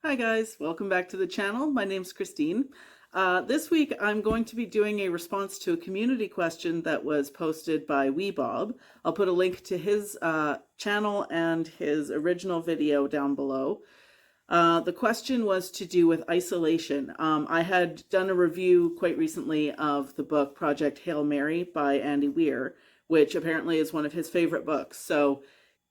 Hi guys, welcome back to the channel. My name's Christine. This week I'm going to be doing a response to a community question that was posted by Weebob. I'll put a link to his channel and his original video down below. The question was to do with isolation. I had done a review quite recently of the book Project Hail Mary by Andy Weir, which apparently is one of his favorite books. So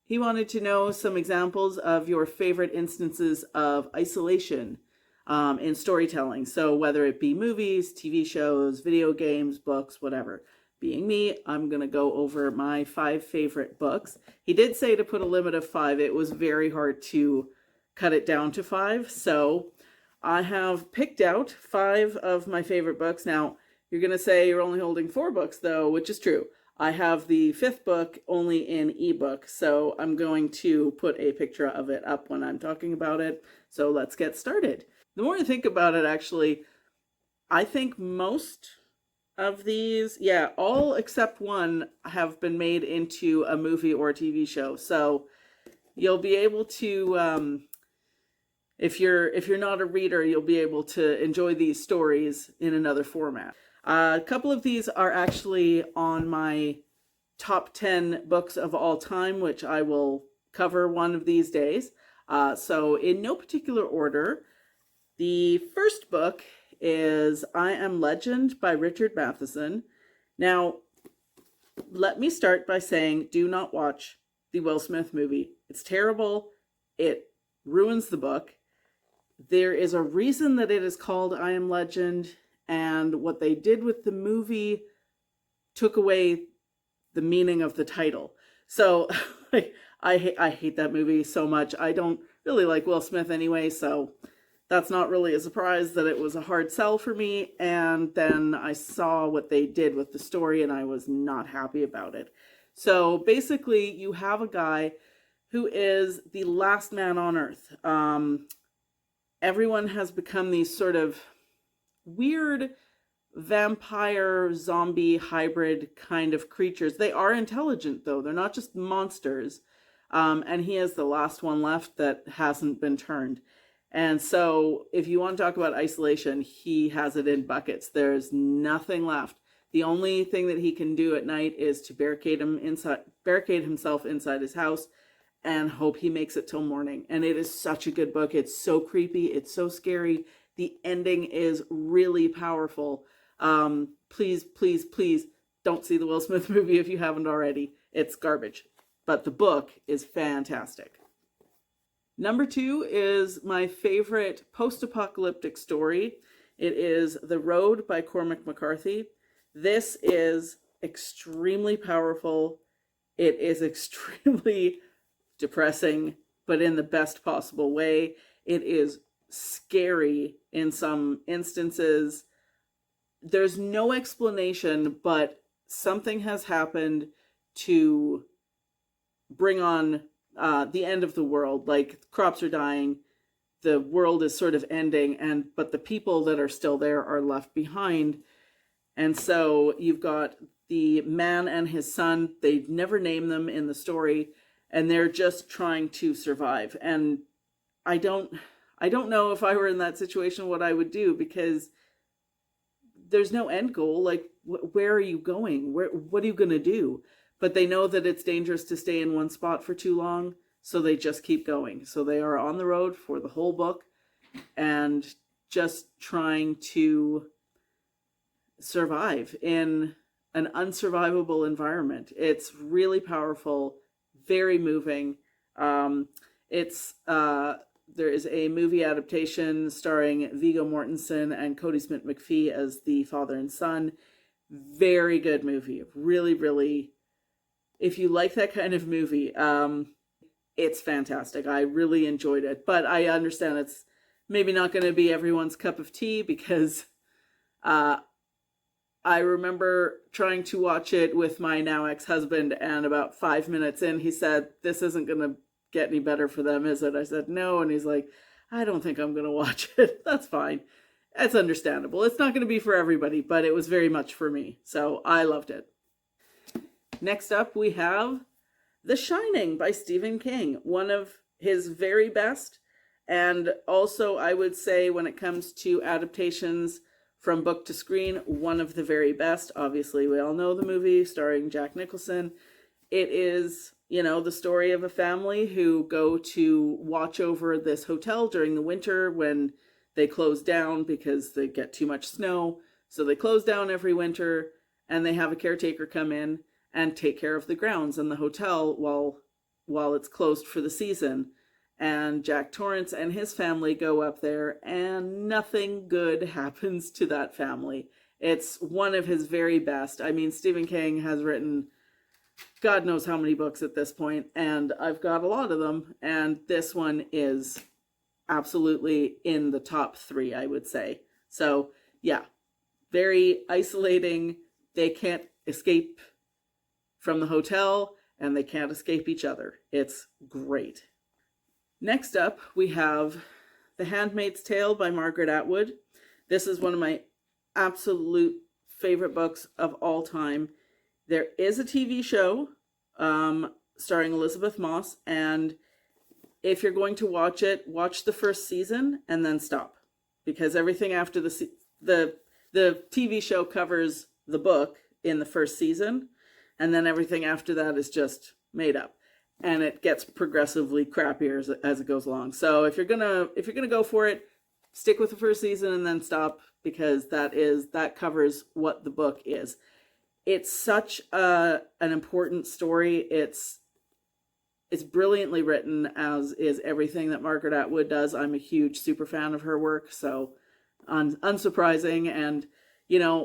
he wanted to know some examples of your favorite instances of isolation in storytelling. So whether it be movies, TV shows, video games, books, whatever. Being me, I'm going to go over my 5 favorite books. He did say to put a limit of 5. It was very hard to cut it down to 5. So I have picked out 5 of my favorite books. Now, you're going to say you're only holding 4 books, though, which is true. I have the 5th book only in ebook, so I'm going to put a picture of it up when I'm talking about it. So let's get started. The more I think about it, actually, I think most of these, all except one have been made into a movie or a TV show. So you'll be able to, if you're not a reader, you'll be able to enjoy these stories in another format. A couple of these are actually on my top 10 books of all time, which I will cover one of these days. So in no particular order, the first book is I Am Legend by Richard Matheson. Now, let me start by saying do not watch the Will Smith movie. It's terrible. It ruins the book. There is a reason that it is called I Am Legend, and what they did with the movie took away the meaning of the title. So I hate that movie so much. I don't really like Will Smith anyway, so that's not really a surprise that it was a hard sell for me. And then I saw what they did with the story and I was not happy about it. So basically you have a guy who is the last man on earth. Everyone has become these sort of weird vampire zombie hybrid kind of creatures. They are intelligent though. They're not just monsters. And he is the last one left that hasn't been turned. And so if you want to talk about isolation, he has it in buckets. There's nothing left. The only thing that he can do at night is to barricade himself inside his house and hope he makes it till morning. And it is such a good book. It's so creepy. It's so scary. The ending is really powerful. Please, please, please don't see the Will Smith movie if you haven't already. It's garbage. But the book is fantastic. Number 2 is my favorite post-apocalyptic story. It is The Road by Cormac McCarthy. This is extremely powerful. It is extremely depressing, but in the best possible way. It is scary in some instances. There's no explanation, but something has happened to bring on the end of the world. Like crops are dying, the world is sort of ending, but the people that are still there are left behind. And so you've got the man and his son. They never name them in the story, and they're just trying to survive. And I don't know if I were in that situation what I would do, because there's no end goal. Like, where are you going? What are you going to do? But they know that it's dangerous to stay in one spot for too long, so they just keep going. So they are on the road for the whole book and just trying to survive in an unsurvivable environment. It's really powerful, very moving. There is a movie adaptation starring Viggo Mortensen and Cody Smith-McPhee as the father and son. Very good movie. Really, really, if you like that kind of movie, it's fantastic. I really enjoyed it. But I understand it's maybe not going to be everyone's cup of tea, because I remember trying to watch it with my now ex-husband, and about 5 minutes in, he said, "This isn't going to get any better for them, is it?" I said, "No." And he's like, "I don't think I'm going to watch it." That's fine. That's understandable. It's not going to be for everybody, but it was very much for me. So I loved it. Next up, we have The Shining by Stephen King, one of his very best. And also, I would say when it comes to adaptations from book to screen, one of the very best. Obviously, we all know the movie starring Jack Nicholson. It is, the story of a family who go to watch over this hotel during the winter when they close down because they get too much snow. So they close down every winter, and they have a caretaker come in and take care of the grounds and the hotel while it's closed for the season. And Jack Torrance and his family go up there, and nothing good happens to that family. It's one of his very best. I mean, Stephen King has written God knows how many books at this point, and I've got a lot of them, and this one is absolutely in the top 3, I would say. So, yeah, very isolating. They can't escape from the hotel, and they can't escape each other. It's great. Next up, we have The Handmaid's Tale by Margaret Atwood. This is one of my absolute favorite books of all time. There is a TV show starring Elizabeth Moss, and if you're going to watch it, watch the first season and then stop, because everything after the TV show covers the book in the first season, and then everything after that is just made up, and it gets progressively crappier as it goes along. So if you're gonna go for it, stick with the first season and then stop, because that covers what the book is. It's such an important story. It's brilliantly written, as is everything that Margaret Atwood does. I'm a huge super fan of her work, so unsurprising, and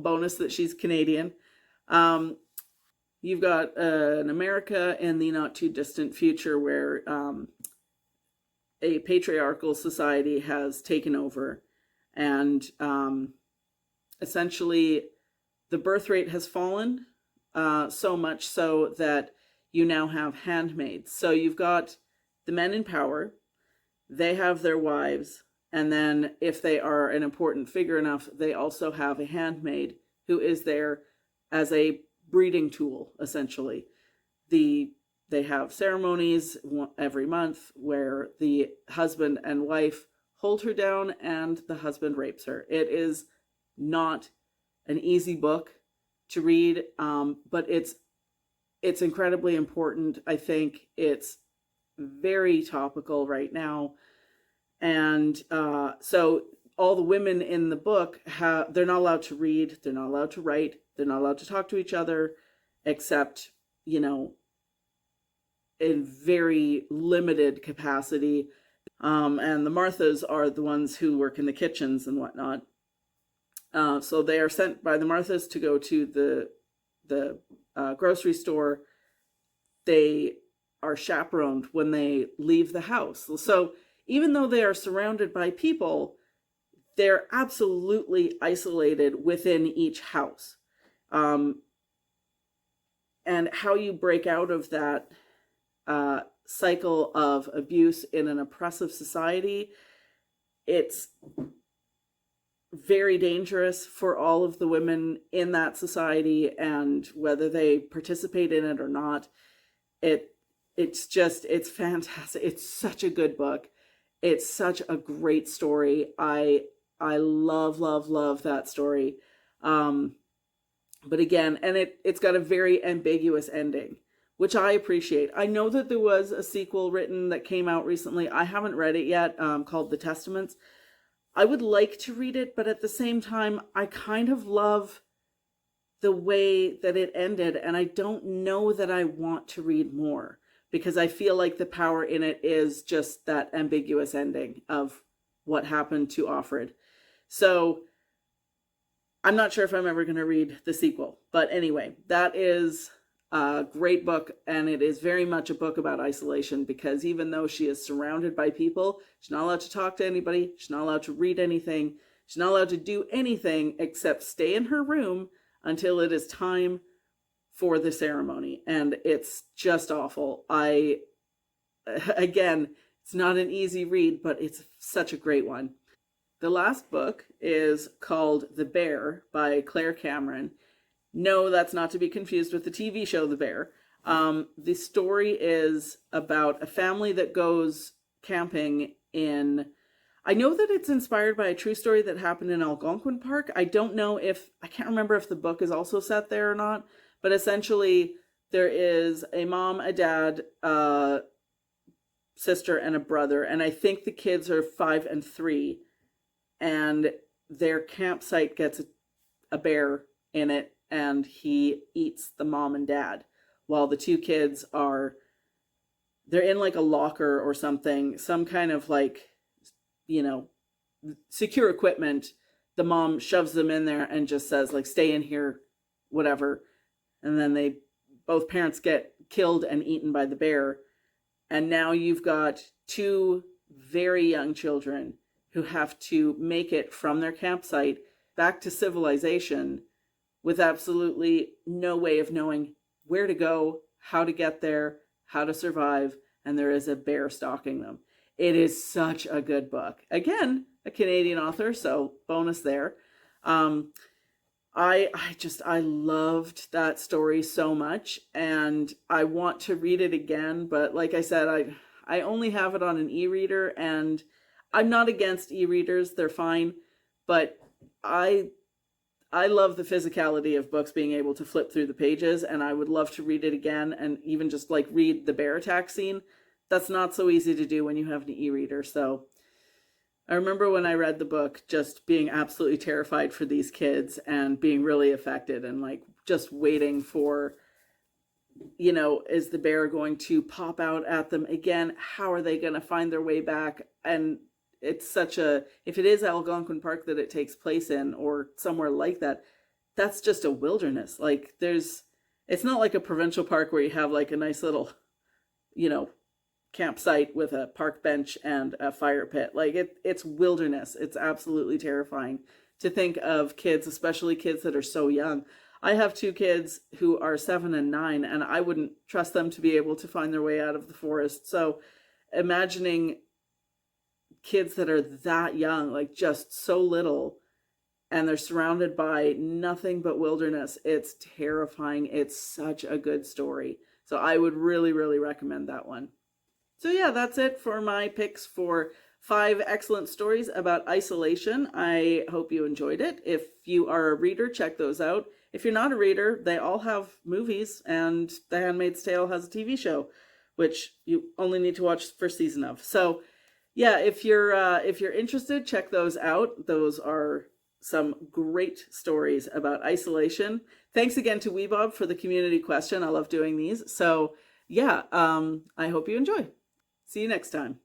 bonus that she's Canadian. You've got an America in the not too distant future where a patriarchal society has taken over, and essentially the birth rate has fallen, so much so that you now have handmaids. So you've got the men in power, they have their wives, and then if they are an important figure enough, they also have a handmaid who is there as a breeding tool, essentially. They have ceremonies every month where the husband and wife hold her down and the husband rapes her. It is not an easy book to read, but it's incredibly important. I think it's very topical right now. And so all the women in the book they're not allowed to read, they're not allowed to write, they're not allowed to talk to each other, except, in very limited capacity. And the Marthas are the ones who work in the kitchens and whatnot. So they are sent by the Marthas to go to the grocery store. They are chaperoned when they leave the house. So even though they are surrounded by people, they're absolutely isolated within each house. And how you break out of that cycle of abuse in an oppressive society, it's very dangerous for all of the women in that society, and whether they participate in it or not, it's fantastic. It's such a good book. It's such a great story. I love that story. But again, and it's got a very ambiguous ending, which I appreciate. I know that there was a sequel written that came out recently. I haven't read it yet, called The Testaments. I would like to read it, but at the same time, I kind of love the way that it ended, and I don't know that I want to read more, because I feel like the power in it is just that ambiguous ending of what happened to Offred. So I'm not sure if I'm ever going to read the sequel, but anyway, that is a great book, and it is very much a book about isolation, because even though she is surrounded by people, she's not allowed to talk to anybody, she's not allowed to read anything, she's not allowed to do anything except stay in her room until it is time for the ceremony. And it's just awful. Again, it's not an easy read, but it's such a great one. The last book is called The Bear by Claire Cameron. No, that's not to be confused with the TV show The Bear. The story is about a family that goes camping I know that it's inspired by a true story that happened in Algonquin Park. I don't know if, I can't remember if the book is also set there or not, but essentially there is a mom, a dad, sister, and a brother. And I think the kids are 5 and 3, and their campsite gets a bear in it, and he eats the mom and dad while the two kids are, they're in like a locker or something, some kind of like, you know, secure equipment. The mom shoves them in there and just says like, stay in here, whatever. And then both parents get killed and eaten by the bear. And now you've got two very young children who have to make it from their campsite back to civilization with absolutely no way of knowing where to go, how to get there, how to survive, and there is a bear stalking them. It is such a good book. Again, a Canadian author, so bonus there. I loved that story so much, and I want to read it again, but like I said, I only have it on an e-reader, and I'm not against e-readers, they're fine, but I love the physicality of books being able to flip through the pages, and I would love to read it again and even just like read the bear attack scene. That's not so easy to do when you have an e-reader. So I remember when I read the book just being absolutely terrified for these kids and being really affected and like just waiting for, you know, is the bear going to pop out at them again? How are they going to find their way back? And it's such a, if it is Algonquin Park that it takes place in or somewhere like that, that's just a wilderness. Like it's not like a provincial park where you have like a nice little, you know, campsite with a park bench and a fire pit. Like it's wilderness. It's absolutely terrifying to think of kids, especially kids that are so young. I have two kids who are 7 and 9, and I wouldn't trust them to be able to find their way out of the forest. So imagining kids that are that young, like just so little, and they're surrounded by nothing but wilderness, it's terrifying. It's such a good story. So I would really, really recommend that one. So yeah, that's it for my picks for 5 excellent stories about isolation. I hope you enjoyed it. If you are a reader, check those out. If you're not a reader, they all have movies, and The Handmaid's Tale has a TV show, which you only need to watch the first season of. So yeah, if you're interested, check those out. Those are some great stories about isolation. Thanks again to Weebob for the community question. I love doing these. So yeah, I hope you enjoy. See you next time.